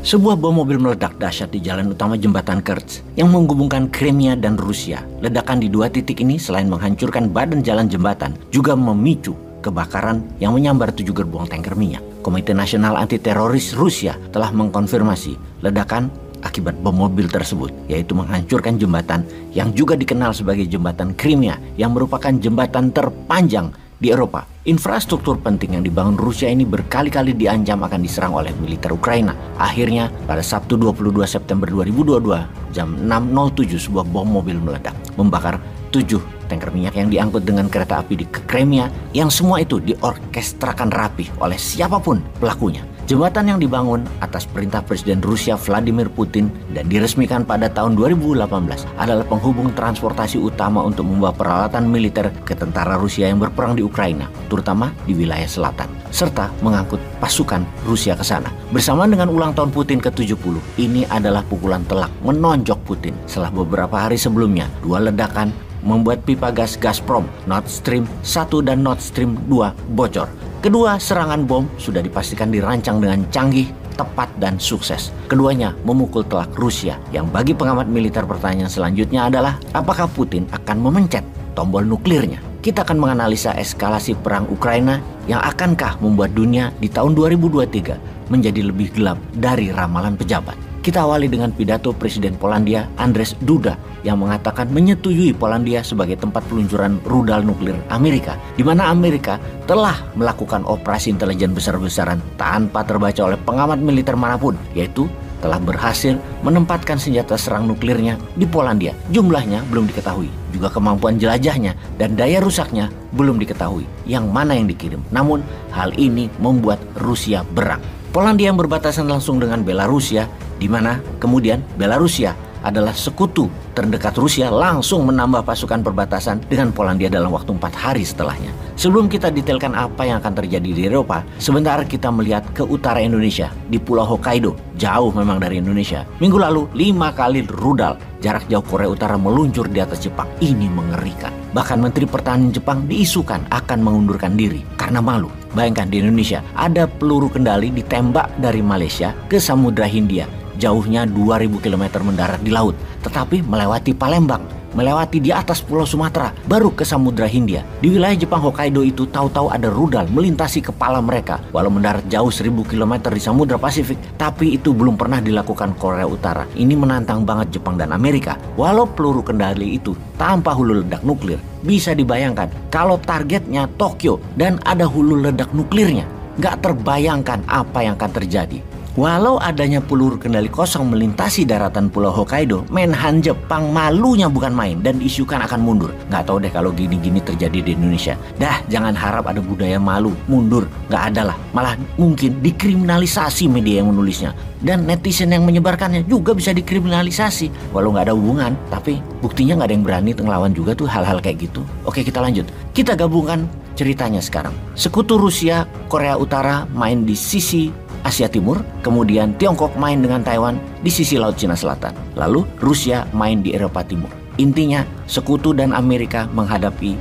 Sebuah bom mobil meledak dahsyat di jalan utama jembatan Kerch yang menghubungkan Crimea dan Rusia. Ledakan di dua titik ini selain menghancurkan badan jalan jembatan, juga memicu kebakaran yang menyambar 7 gerbong tanker minyak. Komite Nasional Anti Teroris Rusia telah mengkonfirmasi ledakan akibat bom mobil tersebut, yaitu menghancurkan jembatan yang juga dikenal sebagai jembatan Crimea yang merupakan jembatan terpanjang di Eropa. Infrastruktur penting yang dibangun Rusia ini berkali-kali diancam akan diserang oleh militer Ukraina. Akhirnya, pada Sabtu 22 September 2022, jam 6.07 sebuah bom mobil meledak, membakar 7 tanker minyak yang diangkut dengan kereta api di Crimea, yang semua itu diorkestrakan rapih oleh siapapun pelakunya. Jembatan yang dibangun atas perintah Presiden Rusia Vladimir Putin dan diresmikan pada tahun 2018 adalah penghubung transportasi utama untuk membawa peralatan militer ke tentara Rusia yang berperang di Ukraina, terutama di wilayah selatan, serta mengangkut pasukan Rusia ke sana. Bersamaan dengan ulang tahun Putin ke-70, ini adalah pukulan telak menonjok Putin setelah beberapa hari sebelumnya 2 ledakan membuat pipa gas Gazprom Nord Stream 1 dan Nord Stream 2 bocor. Kedua serangan bom sudah dipastikan dirancang dengan canggih, tepat, dan sukses. Keduanya memukul telak Rusia, yang bagi pengamat militer pertanyaan selanjutnya adalah apakah Putin akan memencet tombol nuklirnya? Kita akan menganalisa eskalasi perang Ukraina yang akankah membuat dunia di tahun 2023 menjadi lebih gelap dari ramalan pejabat. Kita awali dengan pidato Presiden Polandia Andrzej Duda yang mengatakan menyetujui Polandia sebagai tempat peluncuran rudal nuklir Amerika, di mana Amerika telah melakukan operasi intelijen besar-besaran tanpa terbaca oleh pengamat militer manapun, yaitu telah berhasil menempatkan senjata serang nuklirnya di Polandia. Jumlahnya belum diketahui, juga kemampuan jelajahnya dan daya rusaknya belum diketahui yang mana yang dikirim. Namun hal ini membuat Rusia berang. Polandia yang berbatasan langsung dengan Belarusia, di mana kemudian Belarusia adalah sekutu terdekat Rusia, langsung menambah pasukan perbatasan dengan Polandia dalam waktu 4 hari setelahnya. Sebelum kita detailkan apa yang akan terjadi di Eropa, sebentar kita melihat ke utara Indonesia, di Pulau Hokkaido, jauh memang dari Indonesia. Minggu lalu 5 kali rudal jarak jauh Korea Utara meluncur di atas Jepang. Ini mengerikan. Bahkan Menteri Pertahanan Jepang diisukan akan mengundurkan diri karena malu. Bayangkan di Indonesia ada peluru kendali ditembak dari Malaysia ke Samudra Hindia. Jauhnya 2000 km mendarat di laut, tetapi melewati Palembang, melewati di atas Pulau Sumatera, baru ke Samudra Hindia. Di wilayah Jepang Hokkaido itu tahu-tahu ada rudal melintasi kepala mereka. Walau mendarat jauh 1000 km di Samudra Pasifik, tapi itu belum pernah dilakukan Korea Utara. Ini menantang banget Jepang dan Amerika. Walau peluru kendali itu tanpa hulu ledak nuklir, bisa dibayangkan kalau targetnya Tokyo dan ada hulu ledak nuklirnya. Nggak terbayangkan apa yang akan terjadi. Walau adanya peluru kendali kosong melintasi daratan Pulau Hokkaido, Menhan Jepang malunya bukan main dan diisukan akan mundur. Nggak tahu deh kalau gini-gini terjadi di Indonesia. Dah, jangan harap ada budaya malu, mundur. Nggak ada lah. Malah mungkin dikriminalisasi media yang menulisnya. Dan netizen yang menyebarkannya juga bisa dikriminalisasi. Walau nggak ada hubungan, tapi buktinya nggak ada yang berani ngelawan juga tuh hal-hal kayak gitu. Oke, kita lanjut. Kita gabungkan ceritanya sekarang. Sekutu Rusia, Korea Utara main di sisi Asia Timur, kemudian Tiongkok main dengan Taiwan di sisi Laut Cina Selatan. Lalu Rusia main di Eropa Timur. Intinya, sekutu dan Amerika menghadapi,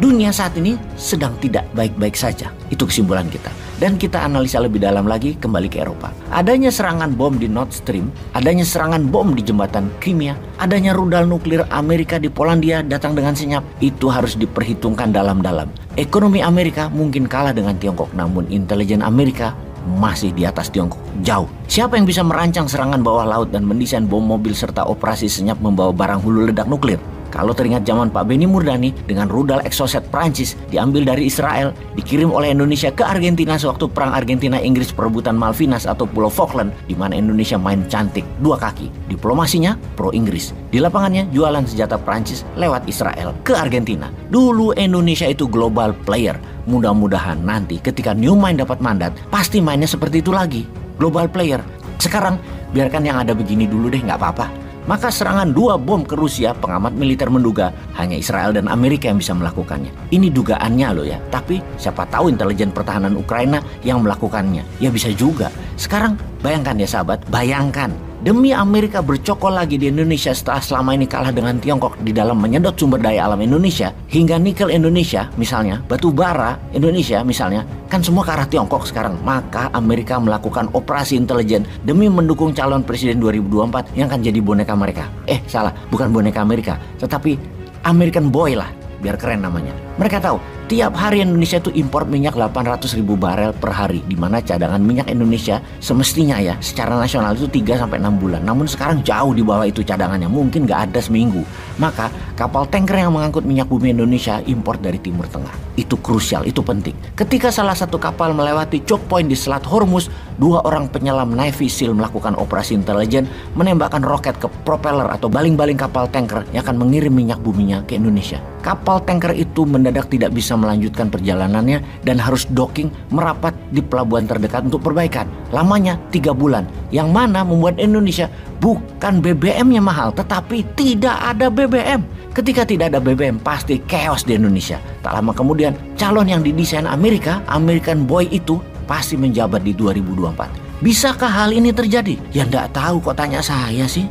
dunia saat ini sedang tidak baik-baik saja. Itu kesimpulan kita. Dan kita analisa lebih dalam lagi kembali ke Eropa. Adanya serangan bom di Nord Stream, adanya serangan bom di jembatan Crimea, adanya rudal nuklir Amerika di Polandia datang dengan senyap, itu harus diperhitungkan dalam-dalam. Ekonomi Amerika mungkin kalah dengan Tiongkok, namun intelijen Amerika masih di atas Tiongkok, jauh. Siapa yang bisa merancang serangan bawah laut dan mendesain bom mobil serta operasi senyap membawa barang hulu ledak nuklir? Kalau teringat zaman Pak Benny Murdani dengan rudal Exocet Prancis diambil dari Israel, dikirim oleh Indonesia ke Argentina sewaktu perang Argentina-Inggris perebutan Malvinas atau Pulau Falkland, di mana Indonesia main cantik 2 kaki. Diplomasinya pro Inggris, di lapangannya jualan senjata Prancis lewat Israel ke Argentina. Dulu Indonesia itu global player. Mudah-mudahan nanti ketika New Mind dapat mandat, pasti mainnya seperti itu lagi. Global player. Sekarang biarkan yang ada begini dulu deh, nggak apa-apa. Maka serangan 2 bom ke Rusia, pengamat militer menduga hanya Israel dan Amerika yang bisa melakukannya. Ini dugaannya loh ya, tapi siapa tahu intelijen pertahanan Ukraina yang melakukannya. Ya bisa juga. Sekarang bayangkan ya sahabat, bayangkan Demi Amerika bercokol lagi di Indonesia setelah selama ini kalah dengan Tiongkok di dalam menyedot sumber daya alam Indonesia, hingga nikel Indonesia misalnya, batu bara Indonesia misalnya, kan semua ke arah Tiongkok sekarang. Maka Amerika melakukan operasi intelijen demi mendukung calon presiden 2024 yang akan jadi boneka mereka. Salah, bukan boneka Amerika, tetapi American Boy lah, biar keren namanya. Mereka tahu tiap hari Indonesia itu impor minyak 800.000 barel per hari, di mana cadangan minyak Indonesia semestinya ya secara nasional itu 3-6 bulan. Namun sekarang jauh di bawah itu cadangannya, mungkin nggak ada seminggu. Maka kapal tanker yang mengangkut minyak bumi Indonesia impor dari Timur Tengah. Itu krusial, itu penting. Ketika salah satu kapal melewati choke point di Selat Hormuz, 2 orang penyelam Navy SEAL melakukan operasi intelijen menembakkan roket ke propeller atau baling-baling kapal tanker yang akan mengirim minyak buminya ke Indonesia. Kapal tanker itu mendadak tidak bisa melanjutkan perjalanannya dan harus docking merapat di pelabuhan terdekat untuk perbaikan. Lamanya 3 bulan, yang mana membuat Indonesia bukan BBM-nya mahal, tetapi tidak ada BBM. Ketika tidak ada BBM, pasti chaos di Indonesia. Tak lama kemudian, calon yang didesain Amerika, American Boy itu pasti menjabat di 2024. Bisakah hal ini terjadi? Ya nggak tahu, kok tanya saya sih.